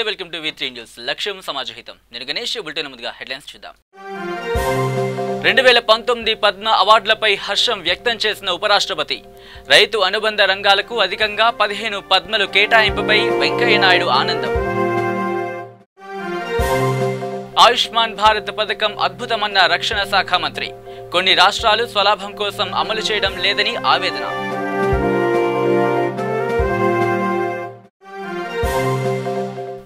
నమస్తే welcome to V3 news లక్ష్యం సమాజహితం నేను గణేష్ బులెటిన్ ముందుగా హెడ్లైన్స్ చూద్దాం 2019 పద్మ అవార్డులపై హర్షం వ్యక్తం చేసిన ఉపరాష్ట్రపతి రైతు అనుబంధ రంగాలకు అధికంగా 15 పద్మలు కేటాయింపుపై వెంకయ్య నాయుడు ఆనందం ఆయుష్మాన్ భారత్ పథకం అద్భుతమన్న రక్షణ శాఖ మంత్రి కొన్ని రాష్ట్రాలు స్వలాభం కోసం అమలు చేయడం లేదని ఆవేదన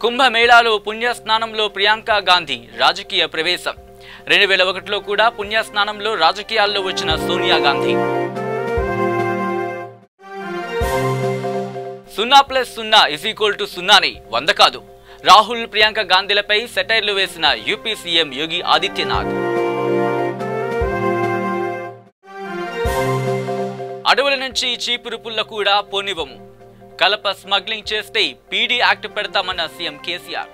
కుంభమేళాలో పుణ్యస్నానంలో ప్రియాంక గాంధీ రాజకీయ ప్రవేశం 2001లో కూడా పుణ్యస్నానంలో రాజకీయాల్లో వచ్చిన సోనియా గాంధీ 0+0=0 100 కాదు రాహుల్ ప్రియాంక గాంధీలపై సెటైర్లు వేసిన యూపీ సీఎం యోగి ఆదిత్యనాథ్ అడవుల నుంచి చీపురు పుల్ల కూడా పోనివ్వము కలప స్మగ్లింగ్ చేస్తే పీడీ యాక్ట్ పెడతామన్న సీఎం కేసీఆర్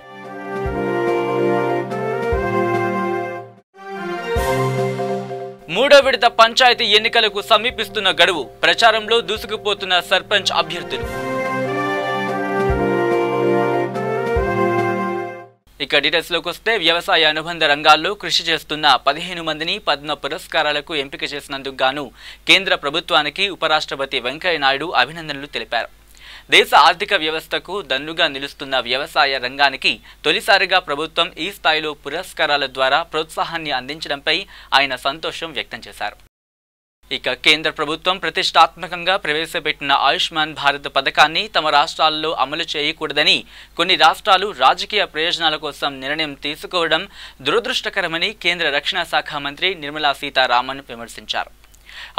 మూడో విడత పంచాయతీ ఎన్నికలకు సమీపిస్తున్న గడువు ప్రచారంలో దూసుకుపోతున్న సర్పంచ్ అభ్యర్థులు ఇక డీటెయిల్స్ లోకి వస్తే వ్యవసాయ అనుబంధ రంగాల్లో కృషి చేస్తున్న 15 మందిని పద్మ పురస్కారాలకు ఎంపిక చేసినందుకు గాను కేంద్ర ప్రభుత్వానికి ఉపరాష్ట్రపతి వెంకయ్య నాయుడు అభినందనలు తెలిపారు దేశ ఆర్థిక వ్యవస్థకు దన్నుగా నిలుస్తున్న వ్యవసాయ రంగానికి తొలిసారిగా ప్రభుత్వం ఈ స్థాయిలో పురస్కారాల ద్వారా ప్రోత్సాహాన్ని అందించడంపై ఆయన సంతోషం వ్యక్తం చేశారు ఇక కేంద్ర ప్రభుత్వం ప్రతిష్టాత్మకంగా ప్రవేశపెట్టిన ఆయుష్మాన్ భారత్ పథకాన్ని తమ రాష్ట్రాల్లో అమలు చేయకూడదని కొన్ని రాష్ట్రాలు రాజకీయ ప్రయోజనాల కోసం నిర్ణయం తీసుకోవడం దురదృష్టకరమని కేంద్ర రక్షణ శాఖ మంత్రి నిర్మలా సీతారామన్ విమర్శించారు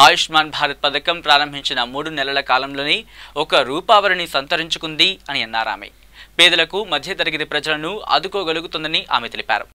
ఆయుష్మాన్ భారత్ పథకం ప్రారంభించిన 3 నెలల కాలంలోనే ₹1 సంతరించుకుంది అని అన్నారు ఆమె పేదలకు మధ్యతరగతి ప్రజలను ఆదుకోగలుగుతుందని ఆమె తెలిపారు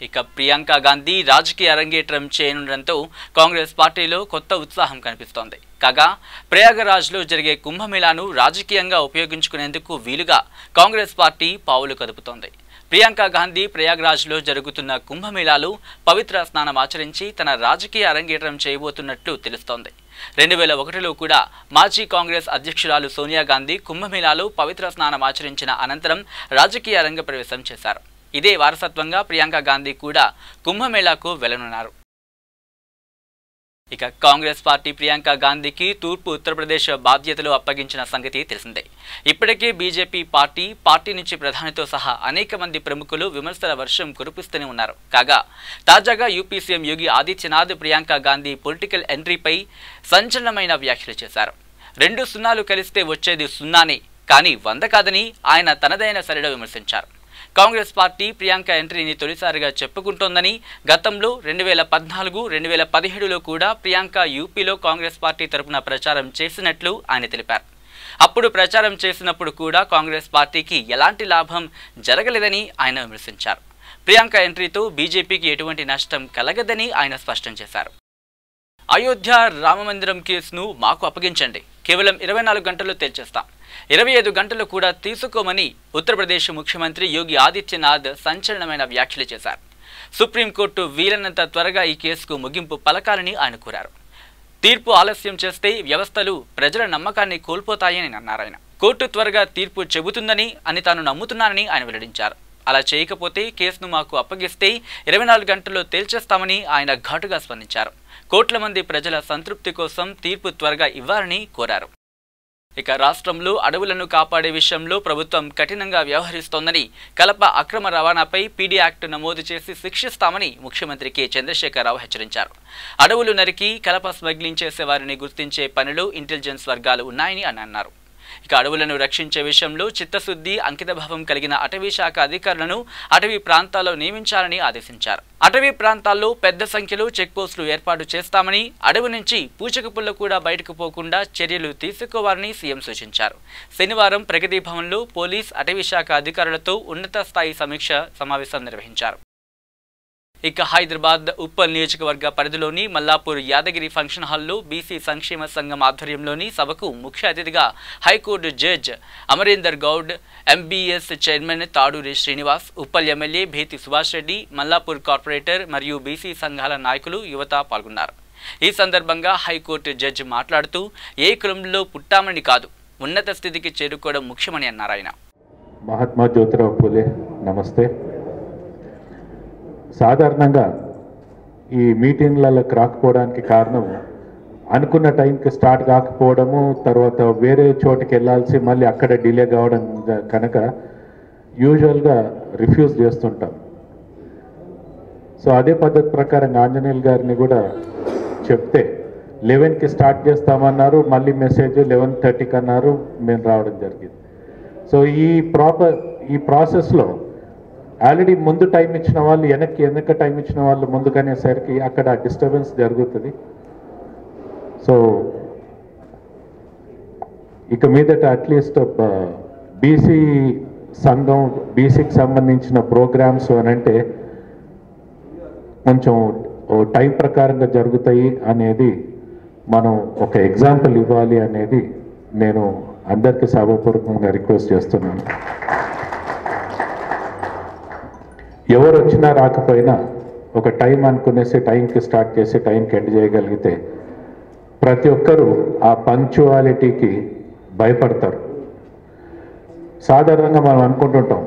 ఇక ప్రియాంక గాంధీ రాజకీయ అరంగేట్రం చేయనుండడంతో కాంగ్రెస్ పార్టీలో కొత్త ఉత్సాహం కనిపిస్తోంది కాగా ప్రయాగరాజ్లో జరిగే కుంభమేళాను రాజకీయంగా ఉపయోగించుకునేందుకు వీలుగా కాంగ్రెస్ పార్టీ పావులు కదుపుతోంది ప్రియాంక గాంధీ ప్రయాగ్రాజ్లో జరుగుతున్న కుంభమేళాలో పవిత్ర స్నానం ఆచరించి తన రాజకీయ అరంగేట్రం చేయబోతున్నట్లు తెలుస్తోంది 2001లో కూడా మాజీ కాంగ్రెస్ అధ్యక్షురాలు సోనియా గాంధీ కుంభమేళాలో పవిత్ర స్నానం ఆచరించిన అనంతరం రాజకీయ రంగ ప్రవేశం చేశారు ఇదే వారసత్వంగా ప్రియాంక గాంధీ కూడా కుంభమేళాకు వెళ్లనున్నారు ఇక కాంగ్రెస్ పార్టీ ప్రియాంక గాంధీకి తూర్పు ఉత్తరప్రదేశ్ బాధ్యతలు అప్పగించిన సంగతి తెలిసిందే ఇప్పటికే బీజేపీ పార్టీ నుంచి ప్రధానితో సహా అనేక మంది ప్రముఖులు విమర్శల వర్షం కురిపిస్తూనే ఉన్నారు కాగా తాజాగా UP CM Yogi Adityanath Priyanka Gandhi political ఎంట్రీపై సంచలనమైన వ్యాఖ్యలు చేశారు 2 సున్నాలు కలిస్తే వచ్చేది 0 కానీ 100 కాదని ఆయన తనదైన శైలిలో విమర్శించారు కాంగ్రెస్ పార్టీ ప్రియాంక ఎంట్రీని తొలిసారిగా చెప్పుకుంటోందని గతంలో 2014, 2017లో కూడా ప్రియాంక యూపీలో కాంగ్రెస్ పార్టీ తరపున ప్రచారం చేసినట్లు ఆయన తెలిపారు అప్పుడు ప్రచారం చేసినప్పుడు కూడా కాంగ్రెస్ పార్టీకి ఎలాంటి లాభం జరగలేదని ఆయన విమర్శించారు ప్రియాంక ఎంట్రీతో బీజేపీకి ఎటువంటి నష్టం కలగదని ఆయన స్పష్టం చేశారు అయోధ్య రామమందిరం కేసును మాకు అప్పగించండి కేవలం 24 గంటల్లో తేల్చేస్తాం 25 గంటలు కూడా తీసుకోమని ఉత్తరప్రదేశ్ ముఖ్యమంత్రి యోగి ఆదిత్యనాథ్ సంచలనమైన వ్యాఖ్యలు చేశారు సుప్రీంకోర్టు వీలైనంత త్వరగా ఈ కేసుకు ముగింపు పలకాలని ఆయన కోరారు తీర్పు ఆలస్యం చేస్తే వ్యవస్థలు ప్రజల నమ్మకాన్ని కోల్పోతాయని అన్నారు ఆయన కోర్టు త్వరగా తీర్పు చెబుతుందని తాను నమ్ముతున్నానని ఆయన వెల్లడించారు అలా చేయకపోతే కేసును మాకు అప్పగిస్తే 24 గంటల్లో తేల్చేస్తామని ఆయన ఘాటుగా స్పందించారు కోట్ల మంది ప్రజల సంతృప్తి కోసం తీర్పు త్వరగా ఇవ్వాలని కోరారు ఇక రాష్ట్రంలో అడవులను కాపాడే విషయంలో ప్రభుత్వం కఠినంగా వ్యవహరిస్తోందని కలప అక్రమ రవాణాపై పీడీ యాక్ట్ నమోదు చేసి శిక్షిస్తామని ముఖ్యమంత్రి కె చంద్రశేఖరరావు హెచ్చరించారు అడవులు నరికి కలప స్మగ్లింగ్ చేసే వారిని గుర్తించే పనిలో ఇంటెలిజెన్స్ వర్గాలు ఉన్నాయని అన్నారు ఇక అడవులను రక్షించే విషయంలో చిత్తశుద్ధి అంకితభావం కలిగిన అటవీ శాఖ అధికారులను అటవీ ప్రాంతాల్లో నియమించాలని ఆదేశించారు అటవీ ప్రాంతాల్లో పెద్ద సంఖ్యలో చెక్ పోస్టులు ఏర్పాటు చేస్తామని అడవి నుంచి పూచక పుల్ల కూడా బయటకు పోకుండా చర్యలు తీసుకోవాలని సీఎం సూచించారు శనివారం ప్రగతి భవన్లో పోలీస్ అటవీ శాఖ అధికారులతో ఉన్నత స్థాయి సమీక్ష సమావేశం నిర్వహించారు ఇక హైదరాబాద్ ఉప్పల్ నియోజకవర్గ పరిధిలోని మల్లాపూర్ యాదగిరి ఫంక్షన్ హాల్లో బీసీ సంక్షేమ సంఘం ఆధ్వర్యంలోని సభకు ముఖ్య అతిథిగా high court judge Amarinder Goud MBS chairman Taduri Srinivas Uppal MLA Bheti Subhash Reddy Mallapur corporator మరియు బీసీ సంఘాల నాయకులు యువత పాల్గొన్నారు ఈ సందర్భంగా హైకోర్టు జడ్జి మాట్లాడుతూ ఏ కులంలో పుట్టామని కాదు ఉన్నత స్థితికి చేరుకోవడం ముఖ్యమని అన్నారు ఆయన మహాత్మా జ్యోతిరావు పూలే నమస్తే. సాధారణంగా ఈ మీటింగ్లకు రాకపోవడానికి కారణం అనుకున్న టైంకి స్టార్ట్ కాకపోవడము, తర్వాత వేరే చోటుకి వెళ్ళాల్సి మళ్ళీ అక్కడ డిలే కావడం కనుక యూజువల్గా రిఫ్యూజ్ చేస్తుంటాం. సో అదే పద్ధతి ప్రకారం ఆంజనేయులు గారిని కూడా చెప్తే 11కి స్టార్ట్ చేస్తామన్నారు, మళ్ళీ మెసేజ్ 11:30కి అన్నారు, మేము రావడం జరిగింది. సో ఈ ప్రాసెస్లో ఆల్రెడీ ముందు టైం ఇచ్చిన వాళ్ళు వెనక టైం ఇచ్చిన వాళ్ళు ముందుకనేసరికి అక్కడ డిస్టర్బెన్స్ జరుగుతుంది. సో ఇక మీదట అట్లీస్ట్ బీసీ సంఘం, బీసీకి సంబంధించిన ప్రోగ్రామ్స్ అని అంటే కొంచెం టైం ప్రకారంగా జరుగుతాయి అనేది మనం ఒక ఎగ్జాంపుల్ ఇవ్వాలి అనేది నేను అందరికీ సభాపూర్వకంగా రిక్వెస్ట్ చేస్తున్నాను. ఎవరు వచ్చినా రాకపోయినా ఒక టైం అనుకునేసి టైంకి స్టార్ట్ చేసి టైంకి ఎండ్ చేయగలిగితే ప్రతి ఒక్కరూ ఆ పంక్చువాలిటీకి భయపడతారు. సాధారణంగా మనం అనుకుంటుంటాం,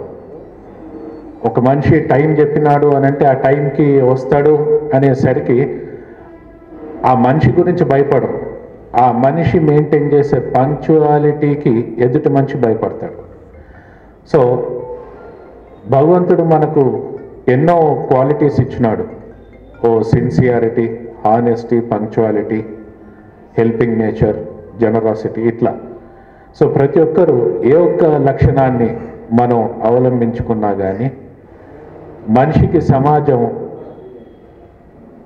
ఒక మనిషి టైం చెప్పినాడు అని అంటే ఆ టైంకి వస్తాడు అనేసరికి ఆ మనిషి గురించి భయపడరు, ఆ మనిషి మెయింటైన్ చేసే పంక్చువాలిటీకి ఎదుటి మనిషి భయపడతాడు. సో భగవంతుడు మనకు ఎన్నో క్వాలిటీస్ ఇచ్చినాడు. Sincerity, honesty, punctuality, helping nature, generosity, ఇట్లా. సో ప్రతి ఒక్కరూ ఏ ఒక్క లక్షణాన్ని మనం అవలంబించుకున్నా కానీ మనిషికి సమాజం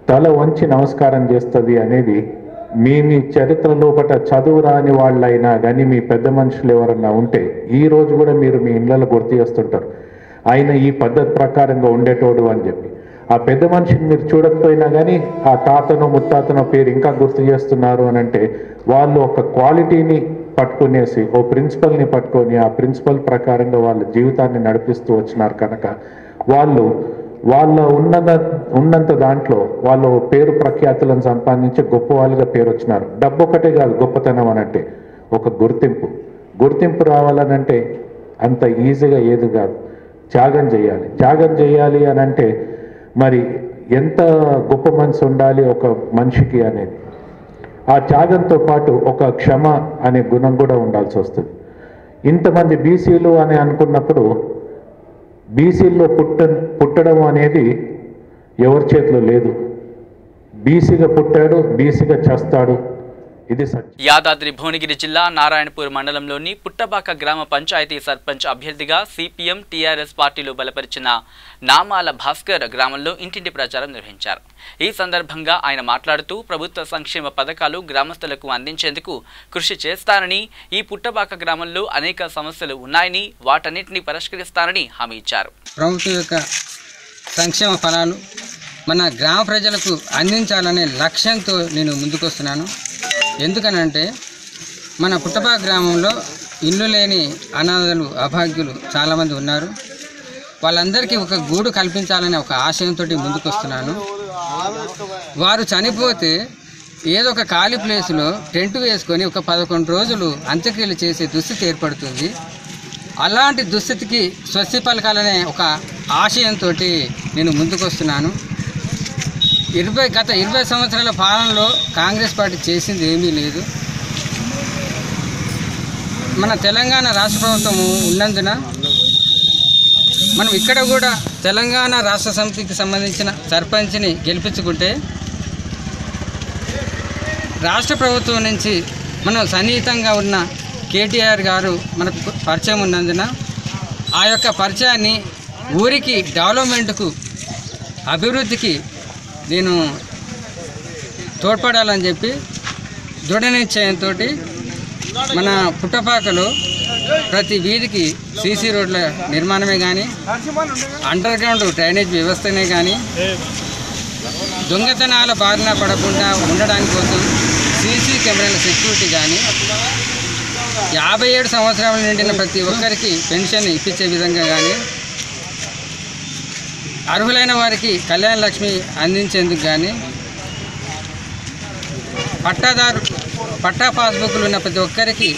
తల వంచి నమస్కారం చేస్తుంది అనేది మీ చరిత్ర లోపల చదువు రాని వాళ్ళైనా కానీ మీ పెద్ద మనుషులు ఎవరన్నా ఉంటే ఈరోజు కూడా మీరు మీ ఇళ్ళలో గుర్తు చేస్తుంటారు, ఆయన ఈ పద్ధతి ప్రకారంగా ఉండేటోడు అని చెప్పి. ఆ పెద్ద మనిషిని మీరు చూడకపోయినా కానీ ఆ తాతనో ముత్తాతనో పేరు ఇంకా గుర్తు చేస్తున్నారు అని అంటే వాళ్ళు ఒక క్వాలిటీని పట్టుకునేసి ఓ ప్రిన్సిపల్ని పట్టుకొని ఆ ప్రిన్సిపల్ ప్రకారంగా వాళ్ళ జీవితాన్ని నడిపిస్తూ వచ్చినారు కనుక వాళ్ళ ఉన్నంత దాంట్లో వాళ్ళు పేరు ప్రఖ్యాతులను సంపాదించి గొప్ప వాళ్ళుగా పేరు వచ్చినారు. డబ్బు ఒకటే కాదు గొప్పతనం అనంటే, ఒక గుర్తింపు రావాలనంటే అంత ఈజీగా ఏది కాదు, త్యాగం చేయాలి అని అంటే మరి ఎంత గొప్ప మనసు ఉండాలి ఒక మనిషికి అనేది. ఆ త్యాగంతో పాటు ఒక క్షమ అనే గుణం కూడా ఉండాల్సి వస్తుంది. ఇంతమంది బీసీలు అని అనుకున్నప్పుడు బీసీల్లో పుట్టడం అనేది ఎవరి చేతిలో లేదు. బీసీగా పుట్టాడు, బీసీగా చేస్తాడు, ఇది సత్యం. యాదాద్రి భువనగిరి జిల్లా నారాయణపూర్ మండలంలోని పుట్టబాక గ్రామ పంచాయతీ సర్పంచ్ అభ్యర్థిగా సిపిఎం టీఆర్ఎస్ పార్టీలు బలపరిచిన నామాల భాస్కర్ గ్రామంలో ఇంటింటి ప్రచారం నిర్వహించారు. ఈ సందర్భంగా ఆయన మాట్లాడుతూ ప్రభుత్వ సంక్షేమ పథకాలు గ్రామస్తులకు అందించేందుకు కృషి చేస్తానని, ఈ పుట్టబాక గ్రామంలో అనేక సమస్యలు ఉన్నాయని వాటన్నిటిని పరిష్కరిస్తానని హామీ ఇచ్చారు. ప్రభుత్వం యొక్క సంక్షేమ ఫలాలు మన గ్రామ ప్రజలకు అందించాలనే లక్ష్యంతో నేను ముందుకొస్తున్నాను. ఎందుకనంటే మన పుట్టబాక గ్రామంలో ఇల్లు లేని అనాథలు, అభాగ్యులు చాలామంది ఉన్నారు. వాళ్ళందరికీ ఒక గూడు కల్పించాలనే ఒక ఆశయంతో ముందుకొస్తున్నాను. వారు చనిపోతే ఏదో ఒక ఖాళీ ప్లేస్లో టెంట్ వేసుకొని ఒక 11 రోజులు అంత్యక్రియలు చేసే దుస్థితి ఏర్పడుతుంది. అలాంటి దుస్థితికి స్వస్తి పలకాలనే ఒక ఆశయంతో నేను ముందుకొస్తున్నాను. గత 20 సంవత్సరాల పాలనలో కాంగ్రెస్ పార్టీ చేసింది ఏమీ లేదు. మన తెలంగాణ రాష్ట్ర ప్రభుత్వం ఉన్నందున మనం ఇక్కడ కూడా తెలంగాణ రాష్ట్ర సమితికి సంబంధించిన సర్పంచ్ని గెలిపించుకుంటే రాష్ట్ర ప్రభుత్వం నుంచి మనం సన్నిహితంగా ఉన్న కేటీఆర్ గారు మనకు పరిచయం ఉన్నందున ఆ యొక్క పరిచయాన్ని ఊరికి డెవలప్మెంట్కు, అభివృద్ధికి నేను తోడ్పడాలని చెప్పి దృఢ నిశ్చయంతో మన పుట్టపాకలో ప్రతి వీధికి సీసీ రోడ్ల నిర్మాణమే కానీ, అండర్ గ్రౌండ్ డ్రైనేజ్ వ్యవస్థనే కానీ, దొంగతనాల బారిన పడకుండా ఉండడానికి కోసం సీసీ కెమెరాల సెక్యూరిటీ కానీ, 57 సంవత్సరాలు నిండిన ప్రతి ఒక్కరికి పెన్షన్ ఇప్పించే విధంగా కానీ, అర్హులైన వారికి కళ్యాణ లక్ష్మి అందించేందుకు కానీ, పట్టా పాస్బుక్లు ఉన్న ప్రతి ఒక్కరికి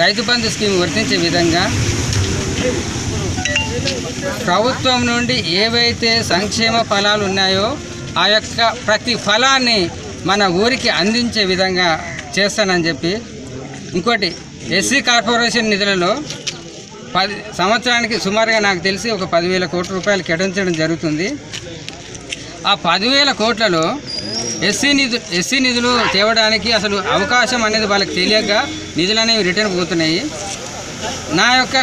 రైతు బంధు స్కీమ్ వర్తించే విధంగా ప్రభుత్వం నుండి ఏవైతే సంక్షేమ ఫలాలు ఉన్నాయో ఆ యొక్క ప్రతి ఫలాన్ని మన ఊరికి అందించే విధంగా చేస్తానని చెప్పి, ఇంకోటి ఎస్సీ కార్పొరేషన్ నిధులలో సంవత్సరానికి సుమారుగా నాకు తెలిసి ఒక 10,000 కోట్ల రూపాయలు కేటాయించడం జరుగుతుంది. ఆ 10,000 కోట్లలో ఎస్సీ నిధులు తేవడానికి అసలు అవకాశం అనేది వాళ్ళకి తెలియక నిధులు అనేవి రిటర్న్ పోతున్నాయి. నా యొక్క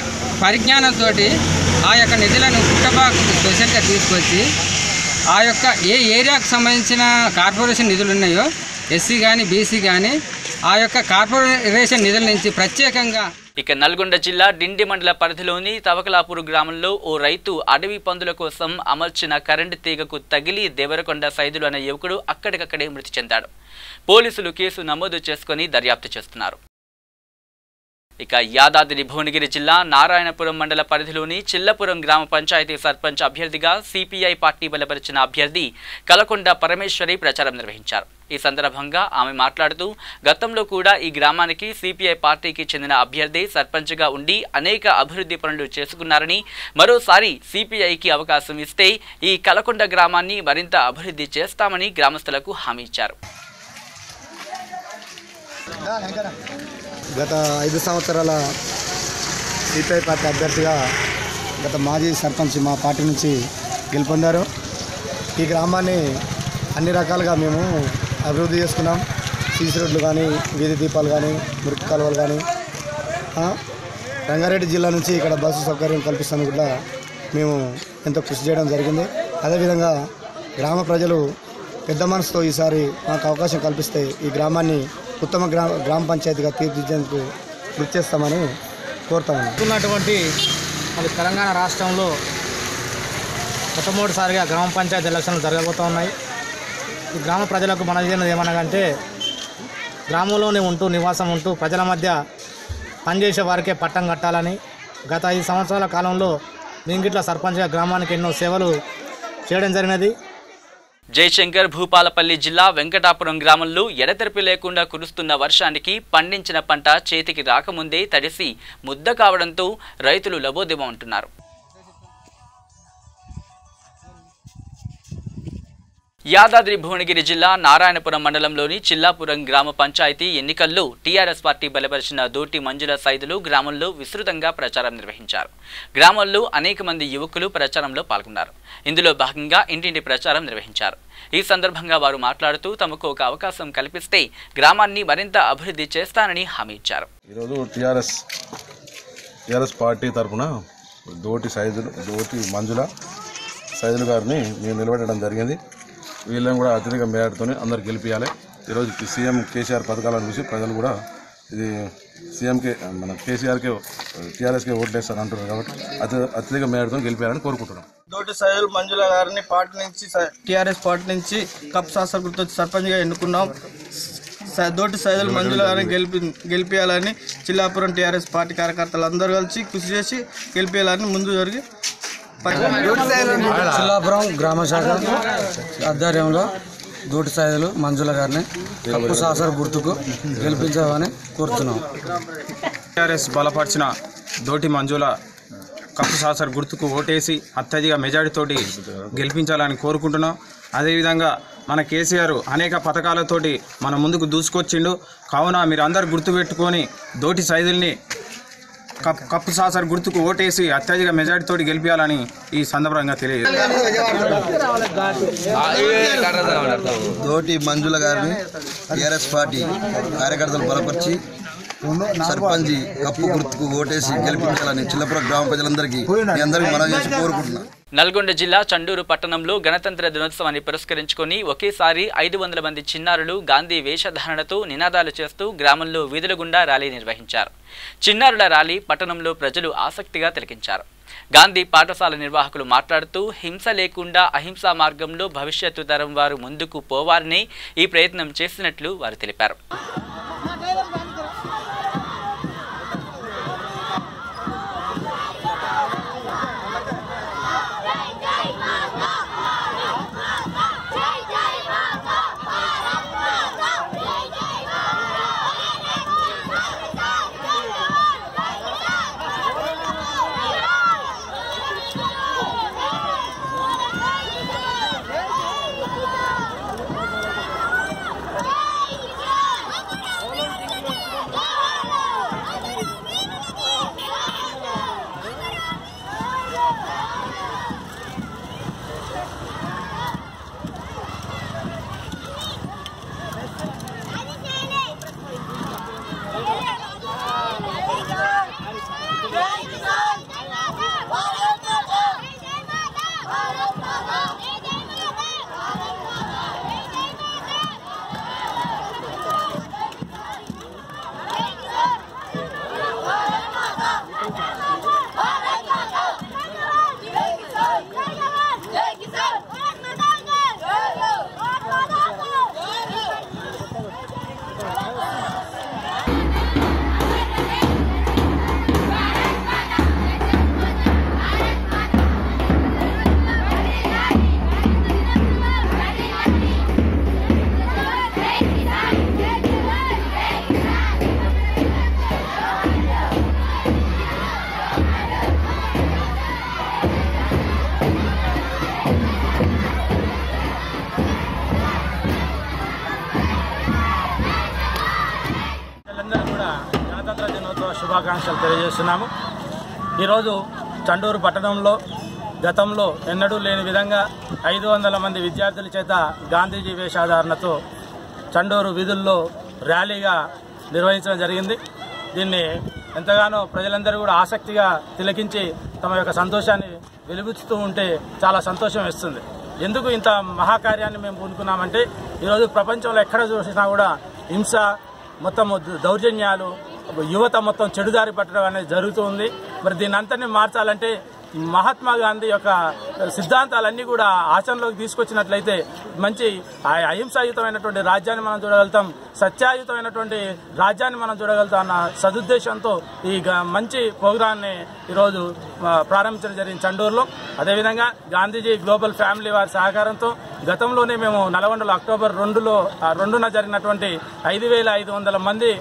పరిజ్ఞానంతో ఆ యొక్క నిధులను పుట్టపాకు స్పెషల్గా తీసుకొచ్చి ఆ యొక్క ఏ ఏరియాకు సంబంధించిన కార్పొరేషన్ నిధులు ఉన్నాయో ఎస్సీ కానీ బీసీ కానీ ఆ యొక్క కార్పొరేషన్ నిధుల నుంచి ప్రత్యేకంగా. ఇక నల్గొండ జిల్లా డిండి మండల పరిధిలోని తవకలాపూర్ గ్రామంలో ఓ రైతు అడవి పందుల కోసం అమర్చిన కరెంటు తీగకు తగిలి దేవరకొండ సైదులు అనే యువకుడు అక్కడికక్కడే మృతి చెందాడు. పోలీసులు కేసు నమోదు చేసుకుని దర్యాప్తు చేస్తున్నారు. ఇక యాదాద్రి భువనగిరి జిల్లా నారాయణపురం మండల పరిధిలోని చిల్లపురం గ్రామ పంచాయతీ సర్పంచ్ అభ్యర్థిగా సిపిఐ పార్టీ బలపరిచిన అభ్యర్థి కలకొండ పరమేశ్వరి ప్రచారం నిర్వహించారు. ఈ సందర్భంగా ఆమె మాట్లాడుతూ గతంలో కూడా ఈ గ్రామానికి సిపిఐ పార్టీకి చెందిన అభ్యర్థి సర్పంచ్గా ఉండి అనేక అభివృద్ధి పనులు చేసుకున్నారని, మరోసారి సిపిఐకి అవకాశం ఇస్తే ఈ కలకొండ గ్రామాన్ని మరింత అభివృద్ధి చేస్తామని గ్రామస్తులకు హామీ ఇచ్చారు. గత 5 సంవత్సరాల సిపిఐ పార్టీ అభ్యర్థిగా గత మాజీ సర్పంచ్ మా పార్టీ నుంచి గెలుపొందారు. ఈ గ్రామాన్ని అన్ని రకాలుగా మేము అభివృద్ధి చేసుకున్నాం. సీసీ రోడ్లు కానీ, వీధి దీపాలు కానీ, మురికి కాలువలు కానీ, రంగారెడ్డి జిల్లా నుంచి ఇక్కడ బస్సు సౌకర్యం కల్పిస్తానికి కూడా మేము ఎంతో కృషి చేయడం జరిగింది. అదేవిధంగా గ్రామ ప్రజలు పెద్ద మనసుతో ఈసారి మాకు అవకాశం కల్పిస్తే ఈ గ్రామాన్ని ఉత్తమ గ్రామ పంచాయతీగా తీర్చిదిద్దేందుకు కృషి చేస్తామని కోరుతామని. ఉన్నటువంటి మరి తెలంగాణ రాష్ట్రంలో మొట్టమొదటిసారిగా గ్రామ పంచాయతీ ఎలక్షన్లు జరగబోతూ ఉన్నాయి. ఈ గ్రామ ప్రజలకు మన ఏమనగంటే గ్రామంలోనే ఉంటూ నివాసం ఉంటూ ప్రజల మధ్య పనిచేసే వారికే పట్టం కట్టాలని గత 5 సంవత్సరాల కాలంలో మింగిట్ల సర్పంచ్గా గ్రామానికి ఎన్నో సేవలు చేయడం జరిగినది. జయశంకర్ భూపాలపల్లి జిల్లా వెంకటాపురం గ్రామంలో ఎడతెరిపి లేకుండా కురుస్తున్న వర్షానికి పండించిన పంట చేతికి రాకముందే తడిసి ముద్ద కావడంతో రైతులు లబోదిబోమంటున్నారు. యాదాద్రి భువనగిరి జిల్లా నారాయణపురం మండలంలోని చిల్లాపురం గ్రామ పంచాయతీ ఎన్నికల్లో టీఆర్ఎస్ పార్టీ బలపరిచిన దోటి మంజుల సైదులు గ్రామంలో విస్తృతంగా ప్రచారం నిర్వహించారు. గ్రామంలో అనేక మంది యువకులు ప్రచారంలో పాల్గొన్నారు. ఇందులో భాగంగా ఇంటింటి ప్రచారం నిర్వహించారు. ఈ సందర్భంగా వారు మాట్లాడుతూ తమకు ఒక అవకాశం కల్పిస్తే గ్రామాన్ని మరింత అభివృద్ధి చేస్తానని హామీ ఇచ్చారు. ఈరోజు టీఆర్ఎస్ పార్టీ తరఫున దోటి మంజుల సైదులు గారిని మేము నిలబెట్టడం జరిగింది. వీళ్ళని కూడా అత్యధిక మేరతో అందరు గెలిపించాలి. ఈరోజు సీఎం కేసీఆర్ పథకాలను చూసి ప్రజలు కూడా ఇది సీఎంకే మన కేసీఆర్కే టీఆర్ఎస్కే ఓట్లు వేస్తారు అంటున్నారు కాబట్టి అత్యధిక మేరతో గెలిపించాలని కోరుకుంటున్నాం. దోటి సైదులు మంజుల గారిని పార్టీ నుంచి టీఆర్ఎస్ పార్టీ నుంచి కప్ శాస్త్ర గుర్తు సర్పంచ్గా ఎన్నుకున్నాం. దోటి సైదులు మంజుల గారిని గెలిపించాలని చిల్లాపురం టీఆర్ఎస్ పార్టీ కార్యకర్తలు అందరూ కలిసి కృషి చేసి గెలిపించాలని ముందు జరిగి చిల్లాపురం గ్రామ శాఖ ఆధ్వర్యంలో దోటి సైదులు మంజుల గారిని కప్పు శాసన గుర్తుకు గెలిపించామని కోరుతున్నాం. టీఆర్ఎస్ బలపరిచిన దోటి మంజుల కప్పు శాసన గుర్తుకు ఓటేసి అత్యధిక మెజారిటీతోటి గెలిపించాలని కోరుకుంటున్నాం. అదేవిధంగా మన కేసీఆర్ అనేక పథకాలతోటి మన ముందుకు దూసుకొచ్చిండు. కావున మీరు అందరు గుర్తుపెట్టుకొని దోటి సైదుల్ని కప్పు శాసన గుర్తుకు ఓటేసి అత్యధిక మెజారిటీతో గెలిపించాలని ఈ సందర్భంగా తెలియదు. దోటి మంజుల గారిని టీఆర్ఎస్ పార్టీ కార్యకర్తలు బలపరిచి సర్పంచ్ కప్పు గుర్తుకు ఓటేసి గెలిపించాలని చిల్లపురం గ్రామ ప్రజలందరికీ మనం చేసి కోరుకుంటున్నాం. నల్గొండ జిల్లా చండూరు పట్టణంలో గణతంత్ర దినోత్సవాన్ని పురస్కరించుకొని ఒకేసారి 500 మంది చిన్నారులు గాంధీ వేషధారణతో నినాదాలు చేస్తూ గ్రామంలో వీధుల గుండా ర్యాలీ నిర్వహించారు. చిన్నారుల ర్యాలీ పట్టణంలో ప్రజలు ఆసక్తిగా తిలకించారు. గాంధీ పాఠశాల నిర్వాహకులు మాట్లాడుతూ హింస లేకుండా అహింసా మార్గంలో భవిష్యత్తు తరం వారు ముందుకు పోవాలని ఈ ప్రయత్నం చేసినట్లు వారు తెలిపారు. శుభాకాంక్షలు తెలియజేస్తున్నాము. ఈరోజు చండూరు పట్టణంలో గతంలో ఎన్నడూ లేని విధంగా 500 మంది విద్యార్థుల చేత గాంధీజీ వేషధారణతో చండూరు వీధుల్లో ర్యాలీగా నిర్వహించడం జరిగింది. దీన్ని ఎంతగానో ప్రజలందరూ కూడా ఆసక్తిగా తిలకించి తమ యొక్క సంతోషాన్ని వెలుగుతూ ఉంటే చాలా సంతోషం వేస్తుంది. ఎందుకు ఇంత మహాకార్యాన్ని మేము పూనుకున్నామంటే ఈరోజు ప్రపంచంలో ఎక్కడ చూసినా కూడా హింస, మొత్తం దౌర్జన్యాలు, యువత మొత్తం చెడుదారి పట్టడం అనేది జరుగుతుంది. మరి దీన్ని అంతని మార్చాలంటే మహాత్మా గాంధీ యొక్క సిద్ధాంతాలన్నీ కూడా ఆచరణలోకి తీసుకొచ్చినట్లయితే మంచి అహింసాయుతమైనటువంటి రాజ్యాన్ని మనం చూడగలుగుతాం, సత్యాయుతమైనటువంటి రాజ్యాన్ని మనం చూడగలుగుతాం అన్న సదుద్దేశంతో ఈ మంచి ప్రోగ్రాన్ని ఈరోజు ప్రారంభించడం జరిగింది చండూరులో. అదేవిధంగా గాంధీజీ గ్లోబల్ ఫ్యామిలీ వారి సహకారంతో గతంలోనే మేము నల్గొండలో అక్టోబర్ 2న జరిగినటువంటి 5,500 మంది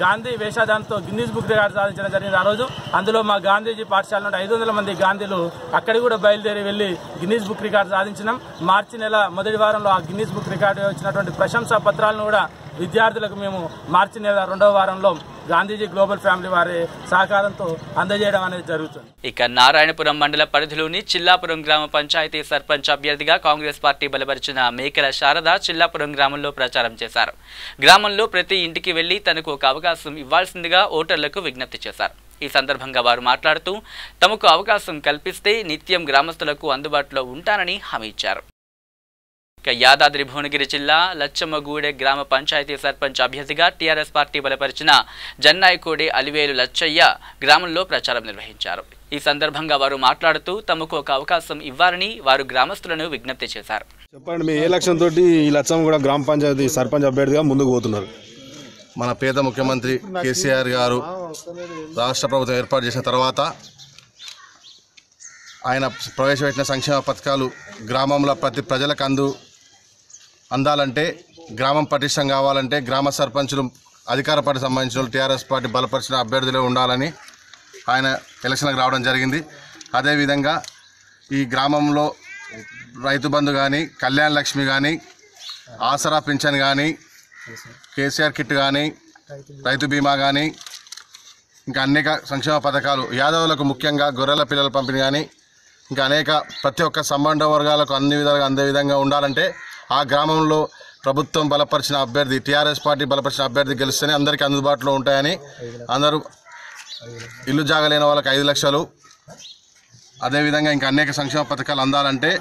గాంధీ వేషధారణతో గిన్నీస్ బుక్ రికార్డు సాధించడం జరిగింది. ఆ రోజు అందులో మా గాంధీజీ పాఠశాల నుండి 500 మంది గాంధీలు అక్కడికి కూడా బయలుదేరి వెళ్లి గిన్నీస్ బుక్ రికార్డు సాధించినాం. మార్చి నెల మొదటి వారంలో ఆ గిన్నీస్ బుక్ రికార్డు వచ్చినటువంటి ప్రశంసా పత్రాలను కూడా విద్యార్థులకు మేము మార్చి నెల 2వ వారంలో గాంధీజీ గ్లోబల్ ఫ్యామిలీ వారి సహకారంతో అందజేయడం అనేది జరుగుతుంది. ఇక నారాయణపురం మండల పరిధిలోని చిల్లాపురం గ్రామ పంచాయతీ సర్పంచ్ అభ్యర్థిగా కాంగ్రెస్ పార్టీ బలపరిచిన మేకల శారద చిల్లాపురం గ్రామంలో ప్రచారం చేశారు. గ్రామంలో ప్రతి ఇంటికి వెళ్లి తనకు ఒక అవకాశం ఇవ్వాల్సిందిగా ఓటర్లకు విజ్ఞప్తి చేశారు. ఈ సందర్భంగా వారు మాట్లాడుతూ తమకు అవకాశం కల్పిస్తే నిత్యం గ్రామస్తులకు అందుబాటులో ఉంటానని హామీ ఇచ్చారు. యాదాద్రి భువనగిరి జిల్లా లచ్చమ్మగూడె గ్రామ పంచాయతీ సర్పంచ్ అభ్యర్థిగా టీఆర్ఎస్ పార్టీ బలపరిచిన జన్నాయికోడి అలివేలు లచ్చయ్య గ్రామంలో ప్రచారం నిర్వహించారు. ఈ సందర్భంగా వారు మాట్లాడుతూ తమకు ఒక అవకాశం ఇవ్వాలని వారు గ్రామస్తులను విజ్ఞప్తి చేశారు. చెప్పండి, మీ ఏ లక్ష్యం తోటి ఈ లచ్చమ్మగూడ గ్రామ పంచాయతీ సర్పంచ్ అభ్యర్థిగా ముందుకు పోతున్నారు? మన పేద ముఖ్యమంత్రి కేసీఆర్ గారు రాష్ట్ర ప్రభుత్వం ఏర్పాటు చేసిన తర్వాత ఆయన ప్రవేశపెట్టిన సంక్షేమ పథకాలు గ్రామంలో ప్రతి ప్రజలకు అందాలంటే, గ్రామం పటిష్టం కావాలంటే గ్రామ సర్పంచులు అధికార పార్టీ సంబంధించిన టీఆర్ఎస్ పార్టీ బలపరిచిన అభ్యర్థులే ఉండాలని ఆయన ఎలక్షన్లకు రావడం జరిగింది. అదేవిధంగా ఈ గ్రామంలో రైతు బంధు కానీ, కళ్యాణ లక్ష్మి కానీ, ఆసరా పింఛన్ కానీ, కేసీఆర్ కిట్ కానీ, రైతు బీమా కానీ, ఇంకా అనేక సంక్షేమ పథకాలు యాదవులకు ముఖ్యంగా గొర్రెల పిల్లల పంపిణీ కానీ, ఇంకా అనేక ప్రతి ఒక్క సంబంధ వర్గాలకు అన్ని విధాలుగా అందే విధంగా ఉండాలంటే ఆ గ్రామంలో ప్రభుత్వం బలపరిచిన అభ్యర్థి, టీఆర్ఎస్ పార్టీ బలపరిచిన అభ్యర్థి గెలిస్తేనే అందరికీ అందుబాటులో ఉంటాయని, అందరూ ఇల్లు జాగలేని వాళ్ళకి 5 లక్షలు, అదేవిధంగా ఇంకా అనేక సంక్షేమ పథకాలు అందాలంటే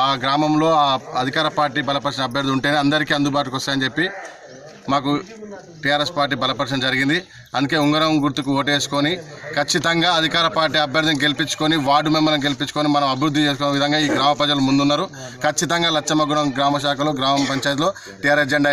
ఆ గ్రామంలో ఆ అధికార పార్టీ బలపరిచిన అభ్యర్థి ఉంటేనే అందరికీ అందుబాటుకు వస్తాయని చెప్పి మాకు టీఆర్ఎస్ పార్టీ బలపరచడం జరిగింది. అందుకే ఉంగరం గుర్తుకు ఓటేసుకొని ఖచ్చితంగా అధికార పార్టీ అభ్యర్థిని గెలిపించుకొని వార్డు మెంబర్లను గెలిపించుకొని మనం అభివృద్ధి చేసుకునే విధంగా ఈ గ్రామ ప్రజలు ముందున్నారు. ఖచ్చితంగా లచ్చమ్మగూడెం గ్రామ శాఖలో గ్రామ పంచాయతీలో టీఆర్ఎస్ జెండా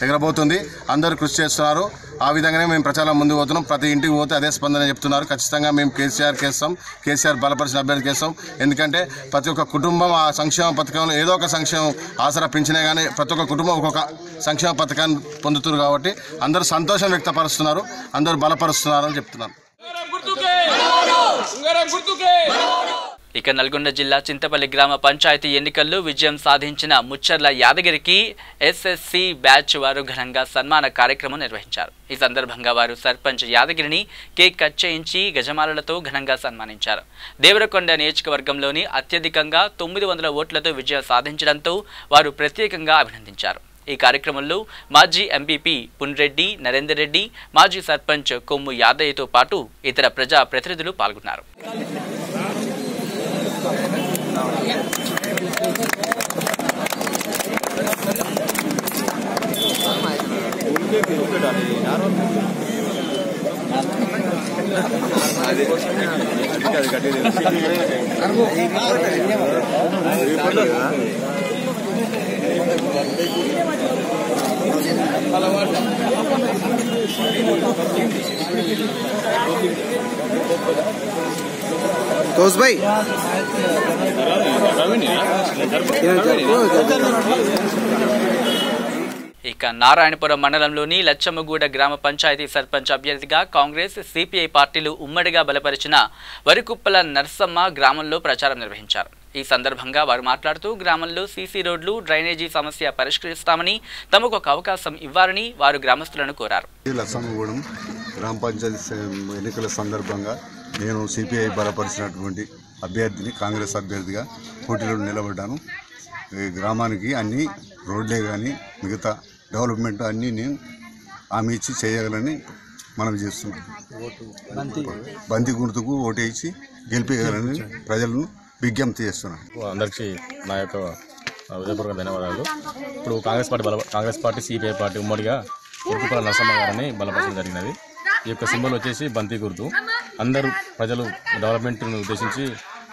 ఎగరబోతుంది. అందరూ కృషి చేస్తున్నారు. ఆ విధంగానే మేము ప్రచారం ముందుకు పోతున్నాం. ప్రతి ఇంటికి పోతే అదే స్పందన చెప్తున్నారు. ఖచ్చితంగా మేము కేసీఆర్కి వేస్తాం, కేసీఆర్ బలపరిచిన అభ్యర్థికి వేస్తాం. ఎందుకంటే ప్రతి ఒక్క కుటుంబం ఆ సంక్షేమ పథకంలో ఏదో ఒక సంక్షేమం ఆసరా పెంచినా కానీ ప్రతి ఒక్క కుటుంబం ఒక్కొక్క సంక్షేమ పథకాన్ని పొందుతున్నారు. కాబట్టి అందరూ సంతోషం వ్యక్తపరుస్తున్నారు, అందరూ బలపరుస్తున్నారు అని చెప్తున్నాను. ఇక నల్గొండ జిల్లా చింతపల్లి గ్రామ పంచాయతీ ఎన్నికల్లో విజయం సాధించిన ముచ్చర్ల యాదగిరికి ఎస్ఎస్సి బ్యాచ్ వారు ఘనంగా సన్మాన కార్యక్రమం నిర్వహించారు. ఈ సందర్భంగా వారు సర్పంచ్ యాదగిరిని కేక్ కట్ చేయించి గజమాలలతో ఘనంగా సన్మానించారు. దేవరకొండ నియోజకవర్గంలోని అత్యధికంగా 900 ఓట్లతో విజయం సాధించడంతో వారు ప్రత్యేకంగా అభినందించారు. ఈ కార్యక్రమంలో మాజీ ఎంపీపీ పున్రెడ్డి నరేందర్ రెడ్డి, మాజీ సర్పంచ్ కొమ్ము యాదయ్యతో పాటు ఇతర ప్రజా ప్రతినిధులు పాల్గొన్నారు. तोस भाई ఇక నారాయణపురం మండలంలోని లచ్చమ్మగూడ గ్రామ పంచాయతీ సర్పంచ్ అభ్యర్థిగా కాంగ్రెస్ సిపిఐ పార్టీలు ఉమ్మడిగా బలపరిచిన వరికుప్పల నర్సమ్మ గ్రామంలో ప్రచారం నిర్వహించారు. ఈ సందర్భంగా వారు మాట్లాడుతూ గ్రామంలో సీసీ రోడ్లు డ్రైనేజీ సమస్య పరిష్కరిస్తామని తమకు ఒక అవకాశం ఇవ్వాలని వారు గ్రామస్తులను కోరారు. లచ్చమ్మగూడెం గ్రామ పంచాయతీ ఎన్నికల సందర్భంగా నేను సిపిఐ బలపరిచినటువంటి అభ్యర్థిని కాంగ్రెస్ అభ్యర్థిగా పోటీలో నిలబడ్డాను. ఈ గ్రామానికి అన్ని రోడ్లే కానీ మిగతా డెవలప్మెంట్ అన్నీ నేను హామీ ఇచ్చి చేయగలని మనం చేస్తున్నాం. బంతి గుర్తుకు ఓటేసి గెలిపేయగలని ప్రజలను విజ్ఞప్తి చేస్తున్నాను. అందరికీ నా యొక్క హృదయపూర్వక ధన్యవాదాలు. ఇప్పుడు కాంగ్రెస్ పార్టీ సిపిఐ పార్టీ ఉమ్మడిగా వరికుప్పల నరసమ్మ గారిని బలపరచడం జరిగినది. ఈ యొక్క సింబల్ వచ్చేసి బంతి గుర్తు. అందరూ ప్రజలు డెవలప్మెంట్ను ఉద్దేశించి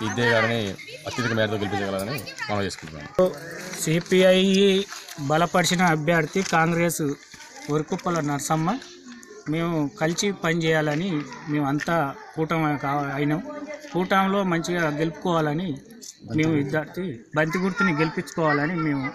ఇదే గారిని అత్యధిక మేరతో గెలిపించగలరని మనం చేసుకుంటున్నాం. సిపిఐ బలపరిచిన అభ్యర్థి కాంగ్రెస్ వరికుప్పల నరసమ్మ. మేము కలిసి పనిచేయాలని మేము అంతా కూటమి అయినాం. కూటమిలో మంచిగా గెలుపుకోవాలని మేము విద్యార్థి బంతి గుర్తుని గెలిపించుకోవాలని మేము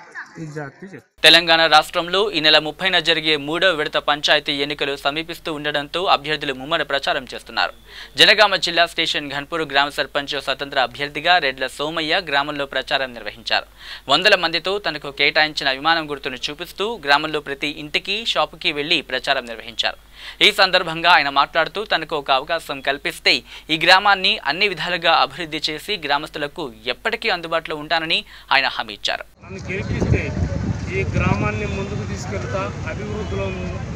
తెలంగాణ రాష్ట్రంలో ఈ నెల 30న జరిగే 3వ విడత పంచాయతీ ఎన్నికలు సమీపిస్తూ ఉండడంతో అభ్యర్థులు ముమ్మర ప్రచారం చేస్తున్నారు. జనగామ జిల్లా స్టేషన్ ఘన్పూర్ గ్రామ సర్పంచ్ స్వతంత్ర అభ్యర్థిగా రెడ్ల సోమయ్య గ్రామంలో ప్రచారం నిర్వహించారు. 100 మందితో తనకు కేటాయించిన విమానం గుర్తును చూపిస్తూ గ్రామంలో ప్రతి ఇంటికి షాపుకి వెళ్లి ప్రచారం నిర్వహించారు. ఈ సందర్భంగా ఆయన మాట్లాడుతూ తనకు ఒక అవకాశం కల్పిస్తే ఈ గ్రామాన్ని అన్ని విధాలుగా అభివృద్ధి చేసి గ్రామస్తులకు ఎప్పటికీ అందుబాటులో ఉంటానని ఆయన హామీ ఇచ్చారు. నన్ను గెలిపిస్తే ఈ గ్రామాన్ని ముందుకు తీసుకెళ్తా, అభివృద్ధిలో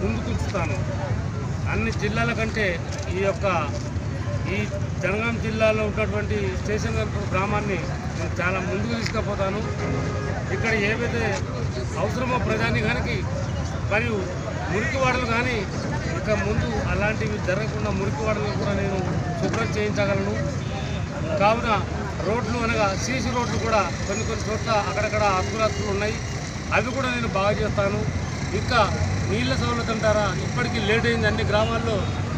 ముందుకు ఉంచుతాను. అన్ని జిల్లాల కంటే ఈ జనగాం జిల్లాలో ఉన్నటువంటి స్టేషన్ గ్రామాన్ని నేను చాలా ముందుకు తీసుకుపోతాను. ఇక్కడ ఏవైతే అవసరమో ప్రజానికానికి మరియు మురికివాడలు కానీ ఇక ముందు అలాంటివి జరగకుండా మురికివాడలను కూడా నేను శుభ్రం చేయించగలను. కావున రోడ్లు అనగా సీసీ రోడ్లు కూడా కొన్ని చోట్ల అక్కడక్కడ అతుకులు ఉన్నాయి. అవి కూడా నేను బాగా చేస్తాను. ఇంకా నీళ్ళ సౌలభ్యం అంటారా, ఇప్పటికీ లేట్ అయింది అన్ని గ్రామాల్లో.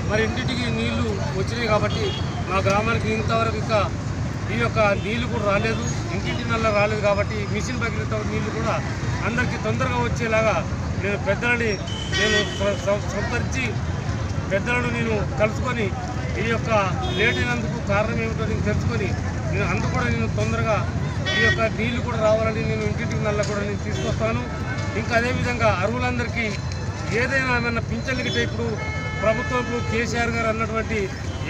మరి ఇంటింటికి నీళ్లు వచ్చినాయి కాబట్టి మా గ్రామానికి ఇంతవరకు ఇంకా ఈ యొక్క నీళ్లు కూడా రాలేదు, ఇంటింటి నల్ల రాలేదు. కాబట్టి మిషన్ పగిలితో నీళ్లు కూడా అందరికీ తొందరగా వచ్చేలాగా నేను పెద్దలని సంతరించి పెద్దలను నేను కలుసుకొని ఈ యొక్క లేట్ అయినందుకు కారణం ఏమిటో నేను తెలుసుకొని అందుకు కూడా నేను తొందరగా ఈ యొక్క నీళ్లు కూడా రావాలని నేను ఇంటింటికి నల్ల కూడా నేను తీసుకొస్తాను. ఇంకా అదేవిధంగా అర్హులందరికీ ఏదైనా ఏమన్నా పింఛన్లు గిట్ట ఇప్పుడు ప్రభుత్వం కేసీఆర్ గారు అన్నటువంటి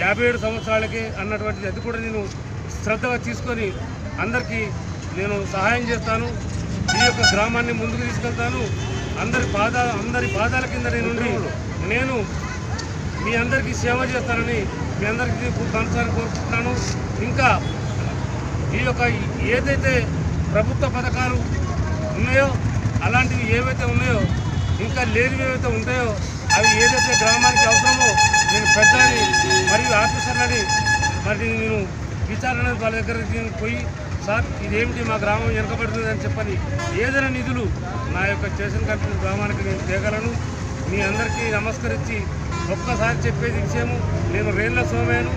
57 సంవత్సరాలకే అన్నటువంటిది అది కూడా నేను శ్రద్ధగా తీసుకొని అందరికీ నేను సహాయం చేస్తాను. ఈ యొక్క గ్రామాన్ని ముందుకు తీసుకెళ్తాను. అందరి పాదాల కింద నేను మీ అందరికీ సేవ చేస్తానని మీ అందరికీ మనసారి కోరుకుంటున్నాను. ఇంకా ఈ యొక్క ఏదైతే ప్రభుత్వ పథకాలు ఉన్నాయో అలాంటివి ఏవైతే ఉన్నాయో ఇంకా లేనివి ఏవైతే ఉంటాయో అవి ఏదైతే గ్రామానికి అవసరమో నేను పెద్దలని మరియు ఆఫీసర్లని మరి నేను విచారణ వాళ్ళ దగ్గరికి పోయి సార్ ఇదేమిటి మా గ్రామం వెనకబడుతుంది అని చెప్పని ఏదైనా నిధులు నా యొక్క స్టేషన్ కంపెనీ గ్రామానికి నేను తేగలను. మీ అందరికీ నమస్కరించి ఒక్కసారి చెప్పేది విషయము, నేను రేళ్ల సోమయ్యను.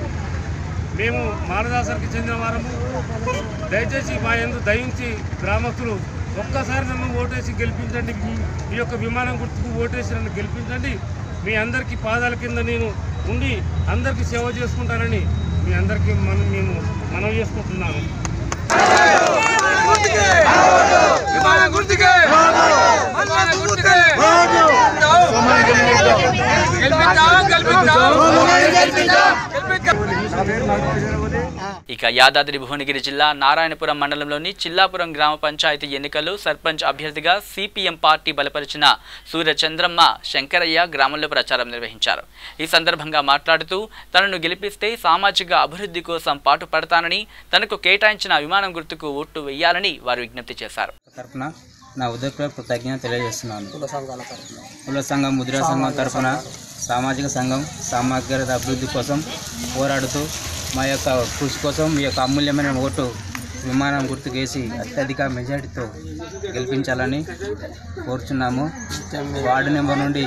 మేము మానదాసరికి చెందిన వారము. దయచేసి మా యందు దయించి గ్రామస్తులు ఒక్కసారి నన్ను ఓటేసి గెలిపించండి. ఈ యొక్క విమానం గుర్తుకు ఓటేసి నన్ను గెలిపించండి. మీ అందరికీ పాదాల కింద నేను ఉండి అందరికీ సేవ చేసుకుంటానని మీ అందరికీ మేము మనవి చేసుకుంటున్నాను. ఇక యాదాద్రి భువనగిరి జిల్లా నారాయణపురం మండలంలోని చిల్లాపురం గ్రామ పంచాయతీ ఎన్నికల్లో సర్పంచ్ అభ్యర్థిగా సిపిఎం పార్టీ బలపరిచిన సూర్యచంద్రమ్మ శంకరయ్య గ్రామంలో ప్రచారం నిర్వహించారు. ఈ సందర్భంగా మాట్లాడుతూ తనను గెలిపిస్తే సామాజిక అభివృద్ధి కోసం పాటుపడతానని, తనకు కేటాయించిన విమానం గుర్తుకు ఓటు వేయాలని వారు విజ్ఞప్తి చేశారు. నా ఉదయపూర్వక కృతజ్ఞత తెలియజేస్తున్నాను. కుల సంఘం ముద్రా సంఘం తరఫున సామాజిక సంఘం సమగ్ర అభివృద్ధి కోసం పోరాడుతూ మా యొక్క కృషి కోసం మీ యొక్క అమూల్యమైన ఓటు విమానం గుర్తుకేసి అత్యధిక మెజారిటీతో గెలిపించాలని కోరుచున్నాము. వార్డు నెంబర్ నుండి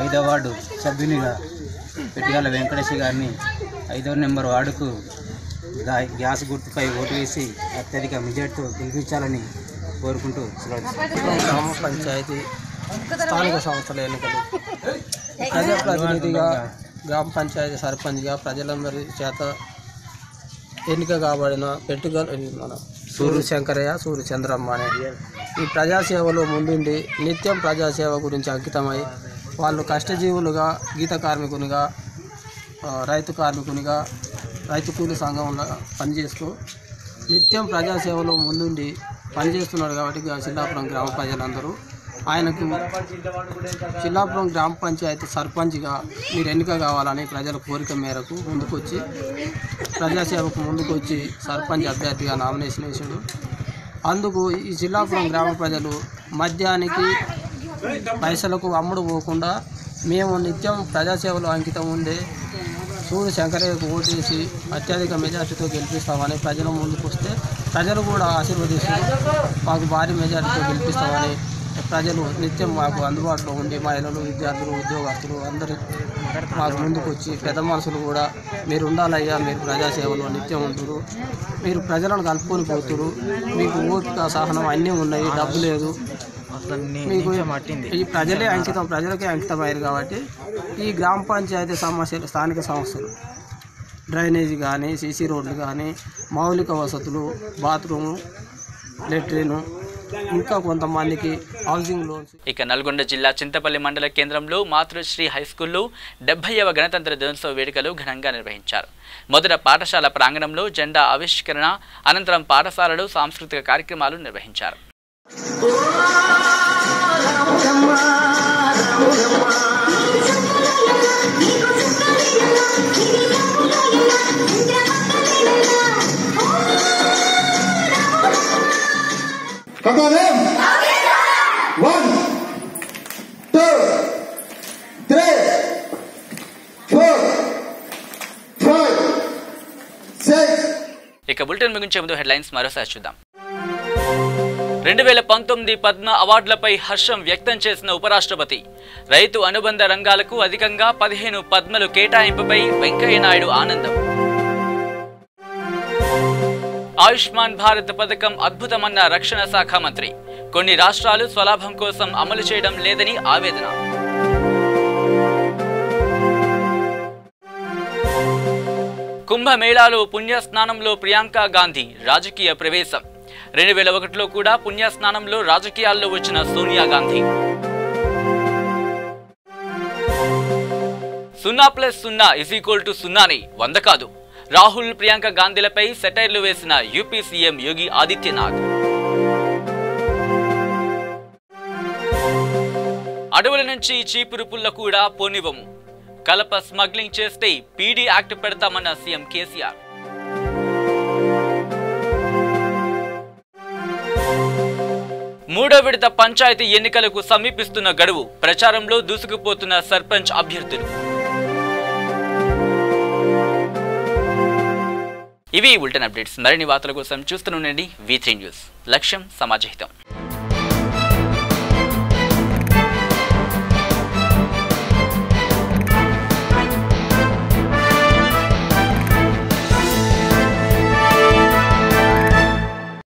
5వ వార్డు సభ్యునిగా పెట్టిగాల వెంకటేష్ గారిని 5వ నెంబర్ వార్డుకు గ్యాస్ గుర్తుపై ఓటు వేసి అత్యధిక మెజారిటీతో గెలిపించాలని కోరుకుంటూ గ్రామ పంచాయతీ స్థానిక సంస్థల ఎన్నికలు ప్రజాప్రతినిధిగా గ్రామ పంచాయతీ సర్పంచ్గా ప్రజలందరి చేత ఎన్నిక కాబడిన మన సూర్య శంకరయ్య సూర్య చంద్రమ్మ అనే ఈ ప్రజాసేవలో ముందుండి నిత్యం ప్రజాసేవ గురించి అంకితమై వాళ్ళు కష్టజీవులుగా గీత కార్మికునిగా రైతు కార్మికునిగా రైతు కూలి సంఘంలో పనిచేస్తూ నిత్యం ప్రజాసేవలో ముందుండి పనిచేస్తున్నారు. కాబట్టి చిల్లాపురం గ్రామ ప్రజలందరూ ఆయనకు చిల్లాపురం గ్రామ పంచాయతీ సర్పంచ్గా మీరు ఎన్నిక కావాలని ప్రజల కోరిక మేరకు ముందుకొచ్చి ప్రజాసేవకు ముందుకొచ్చి సర్పంచ్ అభ్యర్థిగా నామినేషన్ వేశాడు. అందుకు ఈ చిల్లాపురం గ్రామ ప్రజలు మద్యానికి పైసలకు అమ్ముడు పోకుండా మేము నిత్యం ప్రజాసేవలో అంకితం ఉండే సూర్య శంకరయ్యకు ఓటేసి అత్యధిక మెజార్టీతో గెలిపిస్తామని ప్రజల ముందుకు వస్తే ప్రజలు కూడా ఆశీర్వదిస్తూ మాకు భారీ మెజార్టీతో గెలిపిస్తామని ప్రజలు నిత్యం మాకు అందుబాటులో ఉండి మహిళలు విద్యార్థులు ఉద్యోగస్తులు అందరూ మాకు ముందుకు వచ్చి పెద్ద మనుషులు కూడా మీరు ఉండాలయ్యా, మీరు ప్రజాసేవలో నిత్యం ఉంటారు, మీరు ప్రజలను కలుపుకొని పోతురు, మీకు ఓపిక సహనం అన్నీ ఉన్నాయి, డబ్బు లేదు, మీకు ఈ ప్రజలకే అంకితం అయ్యారు. కాబట్టి ఈ గ్రామ పంచాయతీ సమస్యలు స్థానిక సంస్థలు డ్రైనేజీ కానీ సీసీ రోడ్లు కానీ మౌలిక వసతులు బాత్రూము లెట్రిను ఇంకా కొంతమందికి హౌసింగ్ లోన్స్. ఇక నల్గొండ జిల్లా చింతపల్లి మండల కేంద్రంలో మాతృశ్రీ హైస్కూల్లో 70వ గణతంత్ర దినోత్సవ వేడుకలు ఘనంగా నిర్వహించారు. మొదట పాఠశాల ప్రాంగణంలో జెండా ఆవిష్కరణ, అనంతరం పాఠశాలలో సాంస్కృతిక కార్యక్రమాలు నిర్వహించారు. ఇక బులెటిన్ ముగించే ముందు హెడ్లైన్స్ మరోసారి చూద్దాం. 2019 పద్మ అవార్డులపై హర్షం వ్యక్తం చేసిన ఉపరాష్ట్రపతి. రైతు అనుబంధ రంగాలకు అధికంగా 15 పద్మలు కేటాయింపుపై వెంకయ్యనాయుడు ఆనందం. ఆయుష్మాన్ భారత్ పథకం అద్భుతమన్న రక్షణ శాఖ మంత్రి. కొన్ని రాష్ట్రాలు స్వలాభం కోసం అమలు చేయడం లేదని ఆవేదన. కుంభమేళాలో పుణ్యస్నానంలో ప్రియాంక గాంధీ రాజకీయ ప్రవేశం. 2001లో కూడా పుణ్యస్నానంలో రాజకీయాల్లో వచ్చిన సోనియా గాంధీ. 0+0=0 100 కాదు. రాహుల్ ప్రియాంక గాంధీలపై సెటైర్లు వేసిన యూపీ సీఎం యోగి ఆదిత్యనాథ్. అడవుల నుంచి చీపురు పుల్ల కూడా పోనివ్వము. కలప స్మగ్లింగ్ చేస్తే పీడీ యాక్ట్ పెడతామన్న సీఎం కేసీఆర్. మూడో విడత పంచాయతీ ఎన్నికలకు సమీపిస్తున్న గడువు. ప్రచారంలో దూసుకుపోతున్న సర్పంచ్ అభ్యర్థులు. ఇవి బులెటిన్ అప్డేట్స్. మరిన్ని వార్తల కోసం చూస్తూనే ఉండండి V3 న్యూస్. లక్ష్యం సమాజహితం.